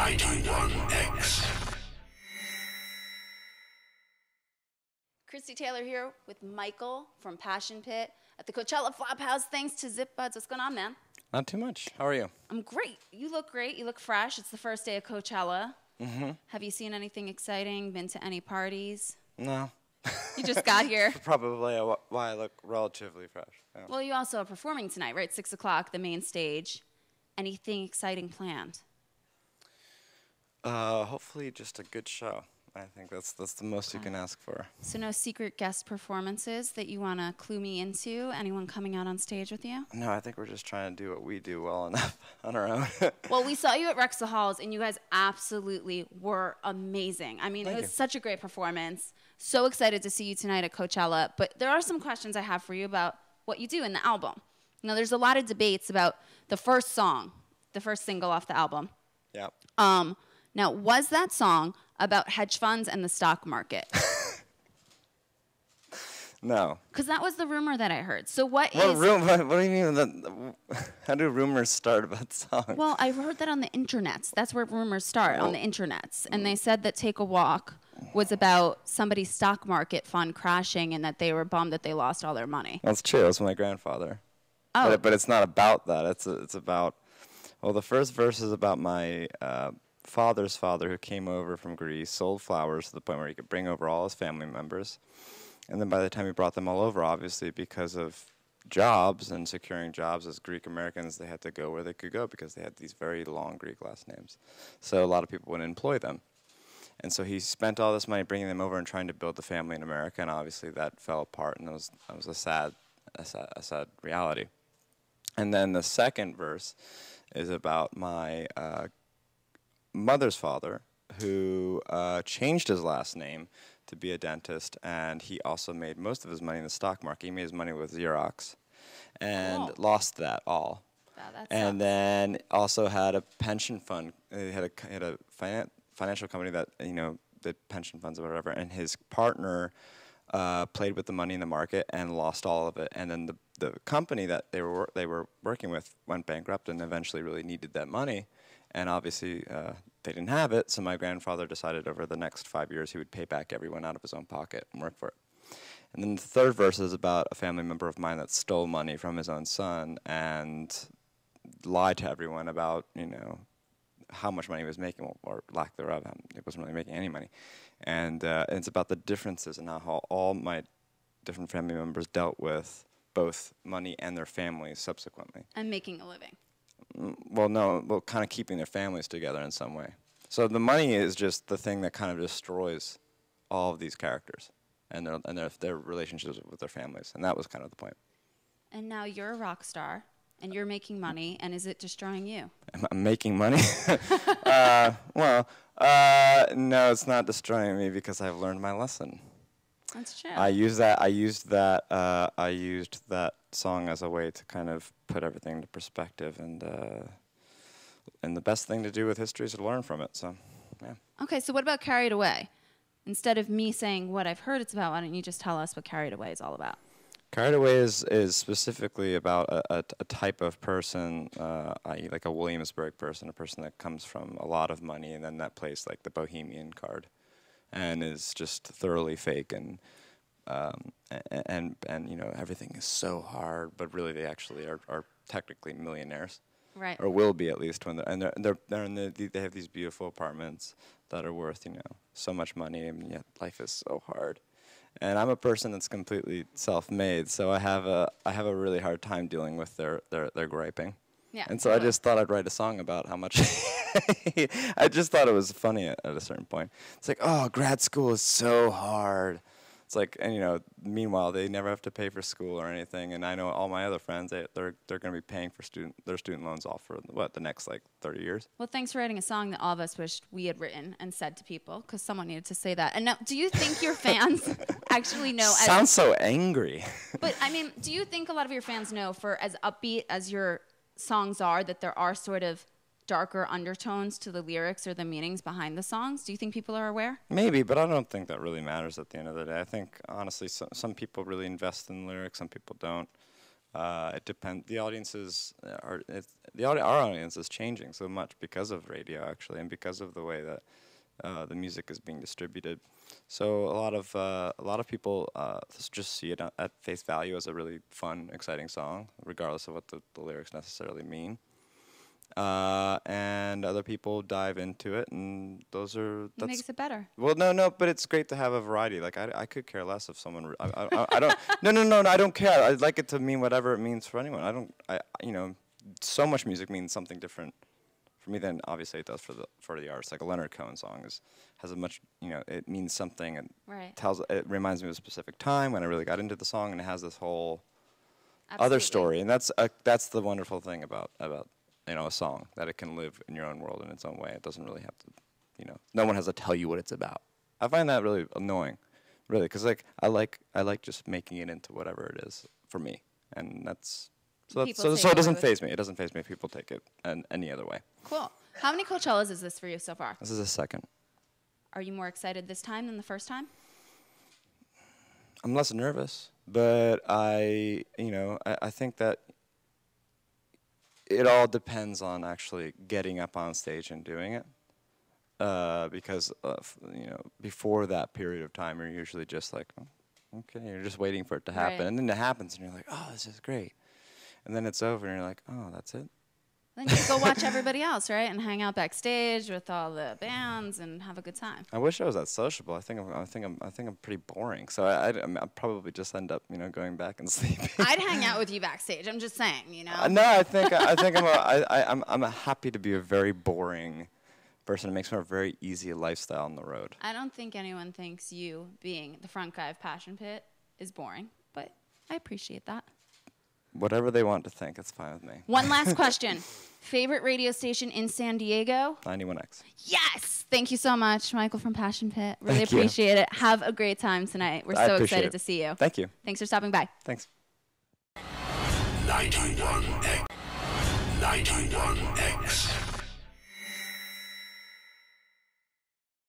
91X. Christy Taylor here with Michael from Passion Pit at the Coachella Flophouse. Thanks to Zip Buds. What's going on, man? Not too much. How are you? I'm great. You look great. You look fresh. It's the first day of Coachella. Mm-hmm. Have you seen anything exciting? Been to any parties? No. You just got here. Probably why I look relatively fresh. Yeah. Well, you also are performing tonight, right? 6 o'clock, the main stage. Anything exciting planned? Hopefully just a good show. I think that's the most you can ask for. So no secret guest performances that you want to clue me into? Anyone coming out on stage with you? No, I think we're just trying to do what we do well enough on our own. Well, we saw you at Rexall Halls, and you guys absolutely were amazing. I mean, it was such a great performance. So excited to see you tonight at Coachella. But there are some questions I have for you about what you do in the album. You know, there's a lot of debates about the first song, the first single off the album. Yeah. Now, was that song about hedge funds and the stock market? No. Because that was the rumor that I heard. So what do you mean? How do rumors start about songs? Well, I heard that on the internets. That's where rumors start, on the internets. And they said that Take a Walk was about somebody's stock market fund crashing and that they were bummed that they lost all their money. That's true. It's my grandfather. Oh. But it's not about that. It's about, well, the first verse is about my father's father who came over from Greece, sold flowers to the point where he could bring over all his family members. And then by the time he brought them all over, obviously, because of jobs and securing jobs as Greek Americans, they had to go where they could go because they had these very long Greek last names. So a lot of people wouldn't employ them. And so he spent all this money bringing them over and trying to build the family in America, and obviously that fell apart, and that was a sad reality. And then the second verse is about my mother's father, who changed his last name to be a dentist, and he also made most of his money in the stock market. He made his money with Xerox and lost that all. Wow, that and then also had a pension fund. He had a financial company that, you know, did pension funds or whatever, and his partner played with the money in the market and lost all of it. And then the company that they were working with went bankrupt and eventually really needed that money. And obviously, they didn't have it, so my grandfather decided over the next 5 years he would pay back everyone out of his own pocket and work for it. And then the third verse is about a family member of mine that stole money from his own son and lied to everyone about, you know, how much money he was making, or lack thereof. He wasn't really making any money. And it's about the differences in how all my different family members dealt with both money and their families subsequently. And making a living. Well, no, well, kind of keeping their families together in some way. So the money is just the thing that kind of destroys all of these characters and their relationships with their families, and that was kind of the point. And now you're a rock star, and you're making money, and is it destroying you? I'm making money? No, it's not destroying me because I've learned my lesson. That's true. I used that song as a way to kind of put everything into perspective, and the best thing to do with history is to learn from it. So, yeah. Okay, so what about Carried Away? Instead of me saying what I've heard it's about, why don't you just tell us what Carried Away is all about? Carried Away is specifically about a type of person, i.e. like a Williamsburg person, a person that comes from a lot of money and then that plays like the bohemian card and is just thoroughly fake and you know, everything is so hard, but really they actually are technically millionaires. Right. Or will be at least when they have these beautiful apartments that are worth, you know, so much money, and yet life is so hard. And I'm a person that's completely self-made, so I have a really hard time dealing with their griping. Yeah. And so I just thought I'd write a song about how much I just thought it was funny at a certain point. It's like, oh, grad school is so hard. It's like, and you know, meanwhile they never have to pay for school or anything. And I know all my other friends, they're going to be paying for their student loans all for what, the next like 30 years. Well, thanks for writing a song that all of us wished we had written and said to people, because someone needed to say that. And now, do you think your fans actually know? Sounds so angry. But I mean, do you think a lot of your fans know, for as upbeat as your songs are, that there are sort of darker undertones to the lyrics or the meanings behind the songs? Do you think people are aware? Maybe, but I don't think that really matters at the end of the day. I think, honestly, some people really invest in lyrics, some people don't. It depends. The audiences our audience is changing so much because of radio, actually, and because of the way that the music is being distributed. So a lot of people just see it at face value as a really fun, exciting song, regardless of what the lyrics necessarily mean. And other people dive into it, and It makes it better. Well, no, but it's great to have a variety. Like I could care less if someone. I don't. No, I don't care. I'd like it to mean whatever it means for anyone. So much music means something different for me than obviously it does for the artist. Like a Leonard Cohen song has a much, it means something and it reminds me of a specific time when I really got into the song, and it has this whole other story, and that's the wonderful thing about a song, that it can live in your own world in its own way. It doesn't really have to, no one has to tell you what it's about. I find that really annoying, really, because I like just making it into whatever it is for me, and so it doesn't faze me. It doesn't faze me if people take it any other way. Cool. How many Coachellas is this for you so far? This is the second. Are you more excited this time than the first time? I'm less nervous, but I think that it all depends on actually getting up on stage and doing it. Because before that period of time, you're usually just like, oh, okay, you're just waiting for it to happen, and then it happens, and you're like, oh, this is great, and then it's over, and you're like, oh, that's it. Then you go watch everybody else, right, and hang out backstage with all the bands and have a good time. I wish I was that sociable. I think I'm pretty boring. So I'll probably just end up, going back and sleeping. I'd hang out with you backstage. I'm just saying, No, I think I'm happy to be a very boring person. It makes for a very easy lifestyle on the road. I don't think anyone thinks you being the front guy of Passion Pit is boring, but I appreciate that. Whatever they want to think, it's fine with me. One last question. Favorite radio station in San Diego? 91X. Yes! Thank you so much, Michael from Passion Pit. Really appreciate it. Have a great time tonight. We're so excited to see you. Thank you. Thanks for stopping by. Thanks. 91X.